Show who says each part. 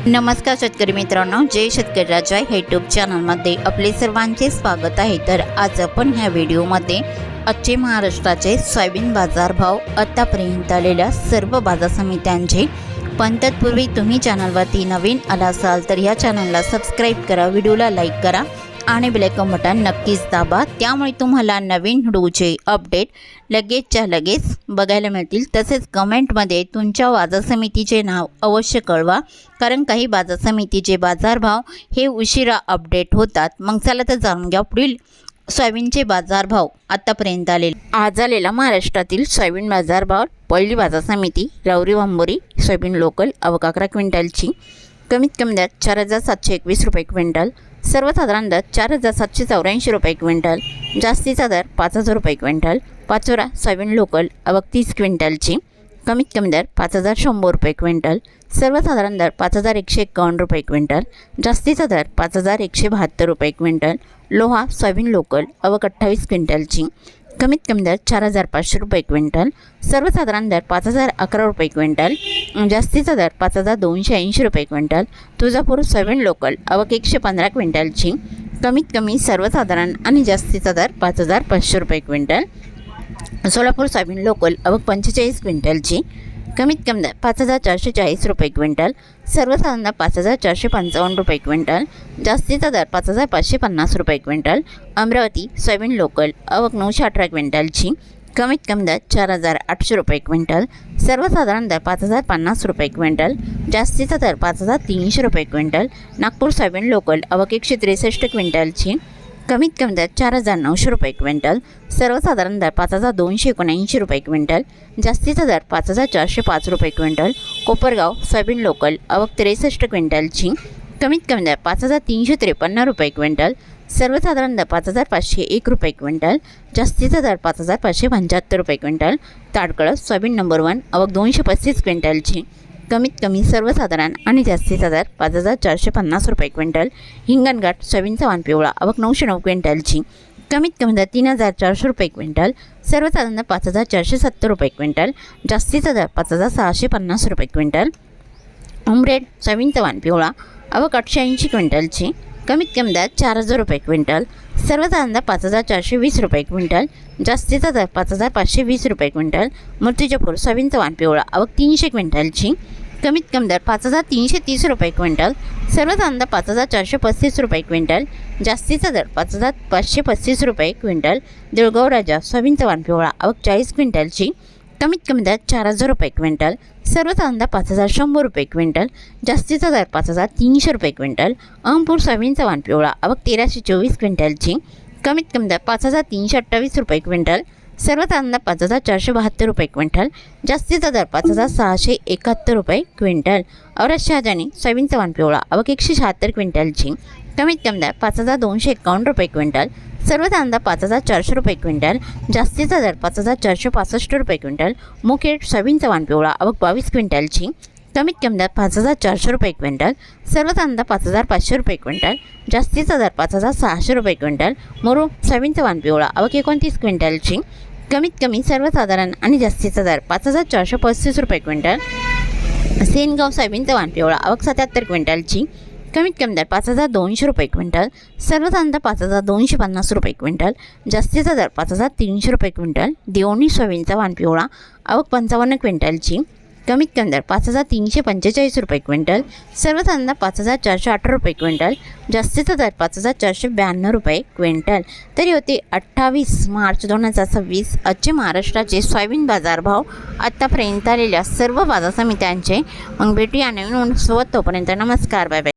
Speaker 1: नमस्कार शेतकरी मित्रांनो, जय शेतकरी राजा यूट्यूब चॅनलमध्ये आपले सर्वांचे स्वागत आहे। तर आज आपण ह्या व्हिडिओमध्ये आजचे महाराष्ट्राचे सोयाबीन बाजारभाव, आतापर्यंत आलेल्या सर्व बाजार समित्यांचे, पण तत्पूर्वी तुम्ही चॅनलवरती नवीन आला असाल तर या चॅनलला सबस्क्राईब करा, व्हिडिओला लाईक करा आणि बेल आयकॉन बटन नक्कीच दाबा, त्यामुळे तुम्हाला नवीन व्हिडिओचे अपडेट लगेचच्या लगेच बघायला मिळतील। तसेच कमेंटमध्ये तुमच्या बाजार समितीचे नाव अवश्य कळवा, कारण काही बाजार समितीचे बाजारभाव हे उशिरा अपडेट होतात। मग चला तर जाणून घ्या पुढील सोयाबीनचे बाजारभाव आतापर्यंत आलेले। आज आलेला महाराष्ट्रातील सोयाबीन बाजारभाव, पहिली बाजार समिती राऊरी वांबोरी सोयाबीन लोकल, आवक 11 क्विंटलची, कमीत कमी दर 4721 रुपये क्विंटल, सर्वसाधारण दर 4784 रुपये क्विंटल, जास्तीचा दर 5000 रुपये क्विंटल। पाचोरा सोयाबीन लोकल, आवक 30 क्विंटलची, कमीत कमी दर 5100 रुपये क्विंटल, सर्वसाधारण दर 5151 रुपये क्विंटल, जास्तीचा दर 5172 रुपये क्विंटल। लोहा सोयाबीन लोकल, आवक 28 क्विंटलची, कमीत कमी दर 4500 रुपये क्विंटल, सर्वसाधारण दर 5011 रुपये क्विंटल, जास्तीचा दर 5280 रुपये क्विंटल। तुळजापूर सोयाबीन लोकल, आवक 115 क्विंटलची, कमीत कमी सर्वसाधारण आणि जास्तीचा दर 5500 रुपये क्विंटल। सोलापूर सोयाबीन लोकल, आवक 45 क्विंटलची, कमीत कमी दर 5440 रुपये क्विंटल, सर्वसाधारण 5455 रुपये क्विंटल, जास्तीचा दर 5550 रुपये क्विंटल। अमरावती सोयाबीन लोकल, आवक 918 क्विंटलची, कमीत कमी दर 4800 रुपये क्विंटल, सर्वसाधारण दर 5050 रुपये क्विंटल, जास्तीचा दर 5300 रुपये क्विंटल। नागपूर सोयाबीन लोकल, आवक 163 क्विंटलची, कमीत कमी दर 4900 रुपये क्विंटल, सर्वसाधारण दर 5279 रुपये क्विंटल, जास्तीचा दर 5405 रुपये क्विंटल। कोपरगाव सोयाबीन लोकल, आवक 63 क्विंटलची, कमीत कमी दर 5353 रुपये क्विंटल, सर्वसाधारण दर 5501 रुपये क्विंटल, जास्तीचा दर 5575 रुपये क्विंटल। ताडकळस सोयाबीन नंबर 1, आवक 235 क्विंटलची, कमीत कमी सर्वसाधारण आणि जास्तीचा दर 5450 रुपये क्विंटल। हिंगणघाट सोयाबीनचा वाण पिवळा, आवक 909 क्विंटलची, कमीत कमी दर 3400 रुपये क्विंटल, सर्वसाधारण दर 5470 रुपये क्विंटल, जास्तीचा दर 5650 रुपये क्विंटल। उमरेड सोयाबीनचा वाण पिवळा, आवक 880 क्विंटलची, कमीत कमी दर 4000 रुपये क्विंटल, सर्वसाधारण दर 5420 रुपये क्विंटल, जास्तीचा दर 5520 रुपये क्विंटल। मूर्तिजापूर सोयाबीनचा वाण पिवळा, आवक 300 क्विंटलची, कमीत कमी दर 5330 रुपये क्विंटल, सर्वसाधारण दर 5435 रुपये क्विंटल, जास्तीचा दर 5535 रुपये क्विंटल। देऊळगाव राजा सोयाबीनचा वाण पिवळा, आवक 40 क्विंटलची, कमीत कमी दर 4000 रुपये क्विंटल, सर्वसाधारण दर 5100 रुपये क्विंटल, जास्तीचा दर 5300 रुपये क्विंटल। अहमपूर सोयाबीनचा वाण पिवळा, आवक 1324 क्विंटलची, कमीत कमी दर 5328 रुपये क्विंटल, सर्वसाधारण दर 5472 रुपये क्विंटल, जास्तीचा दर 5671 रुपये क्विंटल। औरत शहाजानी सोयाबीनचा वाण पिवळा, आवक 176 क्विंटलची, कमीत कमी दर 5251 रुपये क्विंटल, सर्वसाधारण दर 5400 रुपये क्विंटल, जास्तीचा दर 5465 रुपये क्विंटल। मुखेड सोयाबीनचा वाण पिवळा, आवक 22 क्विंटलची, कमीत कमी दर 5400 रुपये क्विंटल, सर्वसाधारण दर 5500 रुपये क्विंटल, जास्तीचा दर 5600 रुपये क्विंटल। मोरू सोयाबीनचा वाण पिवळा, आवक 29 क्विंटलची, कमीत कमी सर्वसाधारण आणि जास्तीचा दर 5435 रुपये क्विंटल। सेनगाव सोयाबीनचा वाण पिवळा, आवक 77 क्विंटलची, कमीत कमी दर 5200 रुपये क्विंटल, सर्वसाधारण दर 5250 रुपये क्विंटल, जास्तीचा दर 5300 रुपये क्विंटल। देवणी सोयाबीनचा वाण पिवळा, आवक 55 क्विंटलची, कमीत कमी दर 5345 रुपये क्विंटल, सर्वसाधारण दर 5418 रुपये क्विंटल, जास्तीचा दर 5492 रुपये क्विंटल। तरी होते 28 मार्च 2026 आजचे महाराष्ट्राचे सोयाबीन बाजारभाव, आतापर्यंत आलेल्या सर्व बाजार समित्यांचे। मग भेटूया नवीन सोबत, तोपर्यंत नमस्कार, बाय बाय।